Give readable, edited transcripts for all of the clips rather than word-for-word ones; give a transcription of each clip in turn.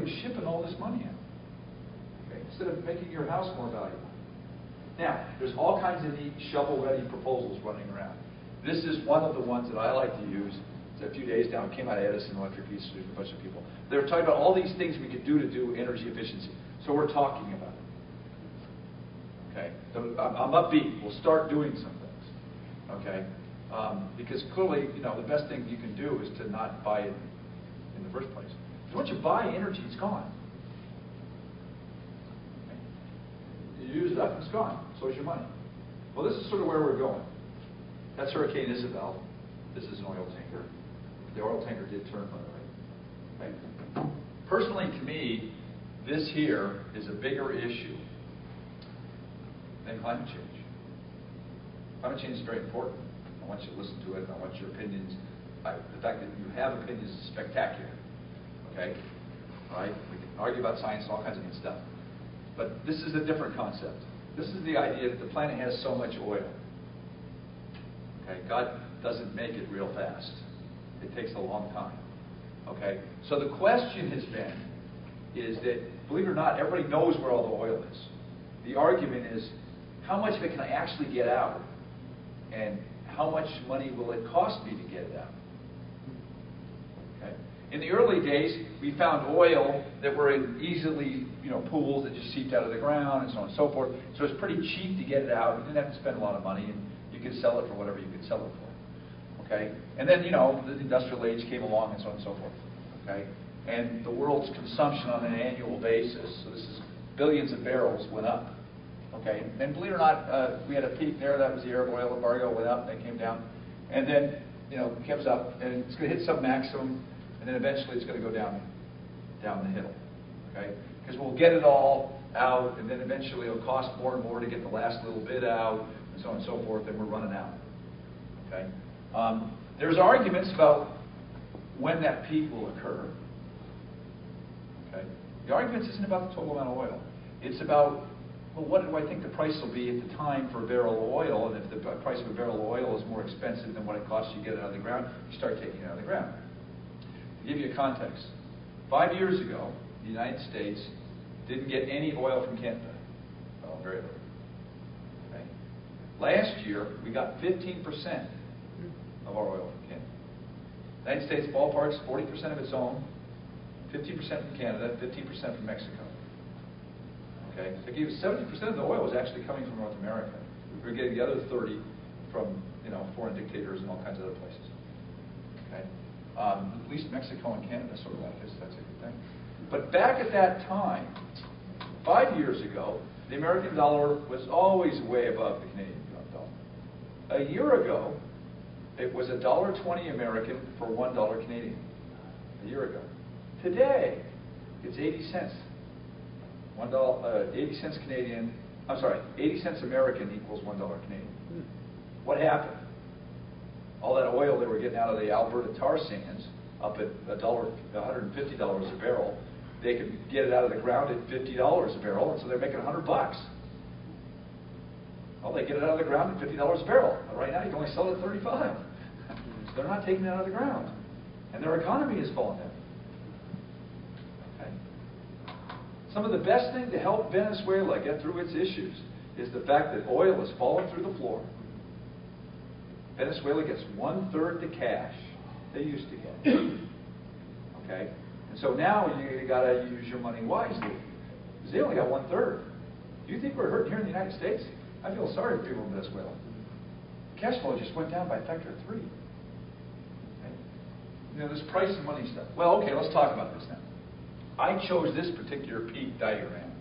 avoid shipping all this money in. Okay? Instead of making your house more valuable. Now, there's all kinds of neat shovel-ready proposals running around. This is one of the ones that I like to use. It's a few days down, it came out of Edison Electric Institute, a bunch of people. They were talking about all these things we could do to do energy efficiency. So we're talking about it. Okay? So I'm upbeat. We'll start doing some things. Okay? Because clearly, the best thing you can do is to not buy it in the first place. Because once you buy energy, it's gone. Okay? You use it up, it's gone. So is your money. Well, this is sort of where we're going. That's Hurricane Isabel. This is an oil tanker. The oil tanker did turn, by the way. Okay? Personally, to me, this here is a bigger issue than climate change. Climate change is very important. I want you to listen to it. I want your opinions. The fact that you have opinions is spectacular. Okay? All right? We can argue about science and all kinds of good stuff. But this is a different concept. This is the idea that the planet has so much oil. Okay? God doesn't make it real fast. It takes a long time. Okay? So the question has been, is that, believe it or not, everybody knows where all the oil is. The argument is, how much of it can I actually get out? And how much money will it cost me to get it out? Okay? In the early days, we found oil that were in easily, pools that just seeped out of the ground and so on and so forth. So it's pretty cheap to get it out. You didn't have to spend a lot of money, and you could sell it for whatever you could sell it for. Okay? And then, the industrial age came along and so on and so forth. Okay? And the world's consumption on an annual basis, so this is billions of barrels, went up. Okay? And believe it or not, we had a peak there. That was the Arab oil embargo, went up, then came down. And then, it comes up, and it's going to hit some maximum, and then eventually it's going to go down the hill. Okay? Because we'll get it all out, and then eventually it'll cost more and more to get the last little bit out, and so on and so forth, and we're running out. Okay? There's arguments about when that peak will occur. Okay? The argument isn't about the total amount of oil. It's about, well, what do I think the price will be at the time for a barrel of oil? And if the price of a barrel of oil is more expensive than what it costs you to get it out of the ground, you start taking it out of the ground. To give you a context, 5 years ago, the United States didn't get any oil from Canada. Well, very little. Okay? Last year, we got 15% of our oil from Canada. The United States ballpark's 40% of its own, 50% from Canada, 15% from Mexico. Okay, so 70% of the oil was actually coming from North America. We were getting the other 30 from foreign dictators and all kinds of other places. Okay, at least Mexico and Canada sort of like this. That's a good thing. But back at that time, 5 years ago, the American dollar was always way above the Canadian dollar. A year ago, it was $1.20 American for $1 Canadian. A year ago. Today, it's 80 cents. 80 cents Canadian. I'm sorry, 80 cents American equals $1 Canadian. What happened? All that oil they were getting out of the Alberta tar sands, up at $150 a barrel, they could get it out of the ground at $50 a barrel, and so they're making $100. Well, they get it out of the ground at $50 a barrel. But right now, you can only sell it at $35. So they're not taking it out of the ground, and their economy is falling down. Some of the best thing to help Venezuela get through its issues is the fact that oil has fallen through the floor. Venezuela gets 1/3 the cash they used to get. Okay? And so now you got to use your money wisely. Because they only got 1/3. Do you think we're hurting here in the United States? I feel sorry for people in Venezuela. Cash flow just went down by a factor of 3. Okay? This price and money stuff. Well, okay, let's talk about this now. I chose this particular peak diagram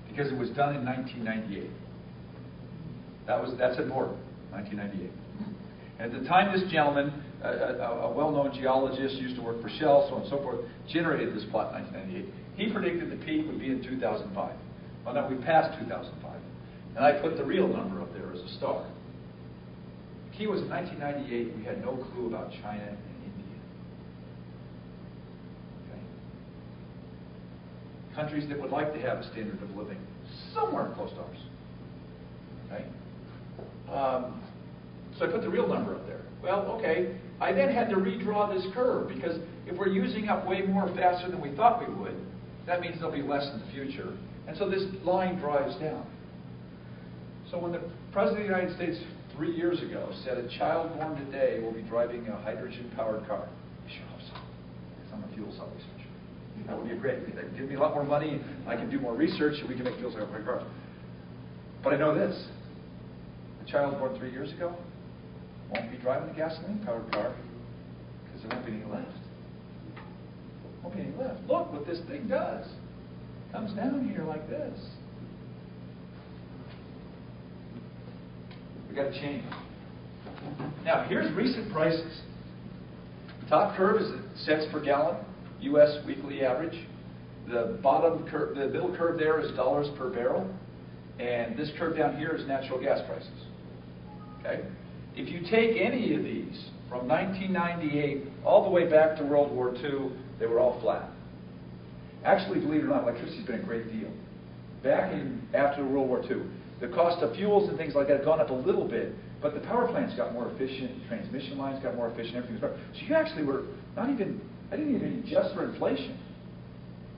because it was done in 1998. That's important, 1998. And at the time, this gentleman, a well-known geologist, used to work for Shell, so on and so forth, generated this plot in 1998. He predicted the peak would be in 2005. Well, now we passed 2005, and I put the real number up there as a star. The key was in 1998, we had no clue about China and India. Countries that would like to have a standard of living somewhere close to ours. Okay? So I put the real number up there. Well, okay. I then had to redraw this curve because if we're using up way more faster than we thought we would, That means there'll be less in the future. And so this line drives down. So when the President of the United States 3 years ago said a child born today will be driving a hydrogen-powered car, I sure hope so, because I'm a fuel cell researcher. That would be great. That would give me a lot more money. I can do more research, and we can make fuel cell-powered cars. But I know this. A child born 3 years ago won't be driving a gasoline-powered car because there won't be any left. Won't be any left. Look what this thing does. It comes down here like this. We've got to change. Now, here's recent prices. The top curve is cents per gallon, U.S. weekly average. The bottom curve, the middle curve there is dollars per barrel. And this curve down here is natural gas prices. Okay? If you take any of these from 1998 all the way back to World War II, they were all flat. Actually, believe it or not, electricity's been a great deal. Back in after World War II, the cost of fuels and things like that have gone up a little bit, but the power plants got more efficient, transmission lines got more efficient, everything was better. So you actually were not even, I didn't even adjust for inflation.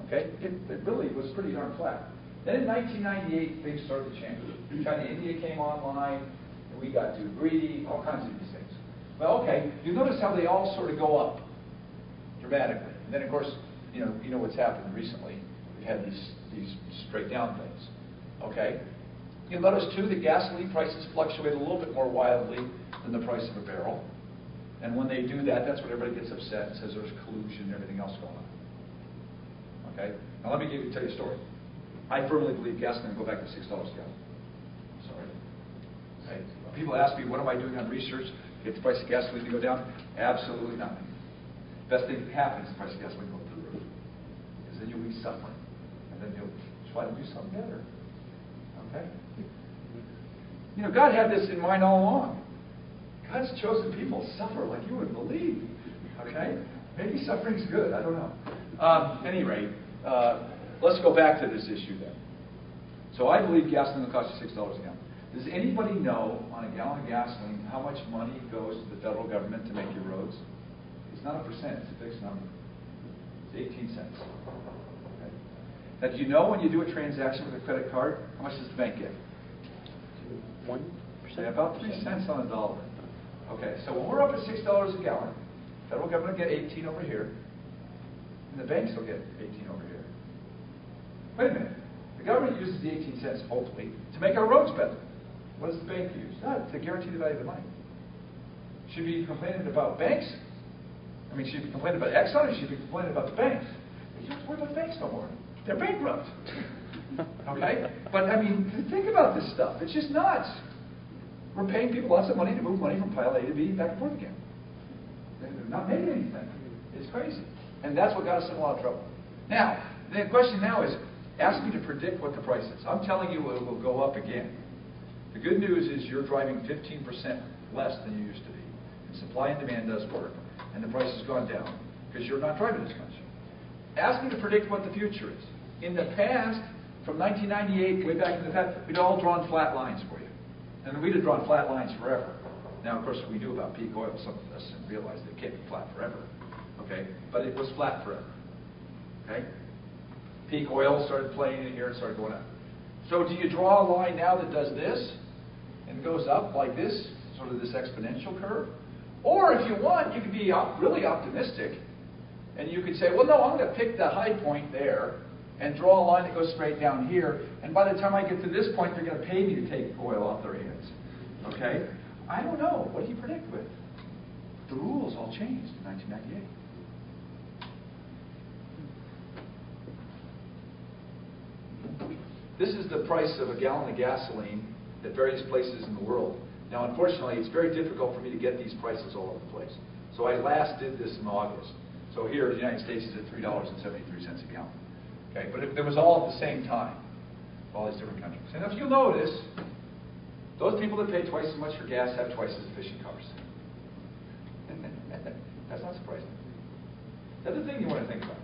Okay? It really was pretty darn flat. Then in 1998, things started to change. China, India came online, and we got too greedy, all kinds of these things. Well, okay, you notice how they all sort of go up dramatically. And then, of course, you know what's happened recently. We've had these straight down things. Okay? You'll notice, too, that gasoline prices fluctuate a little bit more wildly than the price of a barrel. And when they do that, that's when everybody gets upset and says there's collusion and everything else going on. Okay? Now, let me tell you a story. I firmly believe gasoline will go back to $6 a gallon. Sorry. Okay? People ask me, what am I doing on research to get the price of gasoline to go down? Absolutely nothing. Best thing that can happen is the price of gasoline go through the roof. Because then you'll be suffering. And then you'll try to do something better. Okay? You know, God had this in mind all along. God's chosen people suffer like you wouldn't believe. Okay? Maybe suffering's good. I don't know. At any rate, let's go back to this issue then. So I believe gasoline will cost you $6 a gallon. Does anybody know on a gallon of gasoline how much money goes to the federal government to make your roads? It's not a percent, it's a fixed number. It's 18 cents. Okay. Now, do you know when you do a transaction with a credit card, how much does the bank get? 1%? About 3 cents on a dollar. Okay, so when we're up at $6 a gallon, the federal government will get 18 over here, and the banks will get 18 over here. Wait a minute. The government uses the 18 cents, hopefully, to make our roads better. What does the bank use? Not to guarantee the value of the money. Should be complaining about banks? I mean, should be complaining about Exxon, or should be complaining about the banks? You don't have to worry about the banks no more. They're bankrupt. Okay? But, I mean, think about this stuff. It's just nuts. We're paying people lots of money to move money from pile A to B back and forth again. They're not making anything. It's crazy. And that's what got us in a lot of trouble. Now, the question now is, ask me to predict what the price is. I'm telling you it will go up again. The good news is you're driving 15% less than you used to be. And supply and demand does work. And the price has gone down because you're not driving as much. Ask me to predict what the future is. In the past, from 1998 way back in the past, we'd all drawn flat lines for you. And we'd have drawn flat lines forever. Now, of course, we knew about peak oil. Some of us didn't realize that it can't be flat forever. Okay? But it was flat forever. Okay? Peak oil started playing in here and started going up. So do you draw a line now that does this and goes up like this, sort of this exponential curve? Or if you want, you could be really optimistic and you could say, well, no, I'm going to pick the high point there and draw a line that goes straight down here. And by the time I get to this point, they're going to pay me to take oil off their hands. Okay? I don't know. What do you predict with? The rules all changed in 1998. This is the price of a gallon of gasoline at various places in the world. Now, unfortunately, it's very difficult for me to get these prices all over the place. So I last did this in August. So here in the United States, it's at $3.73 a gallon. Okay, but it was all at the same time, all these different countries. And if you'll notice, those people that pay twice as much for gas have twice as efficient cars. That's not surprising. The other thing you want to think about,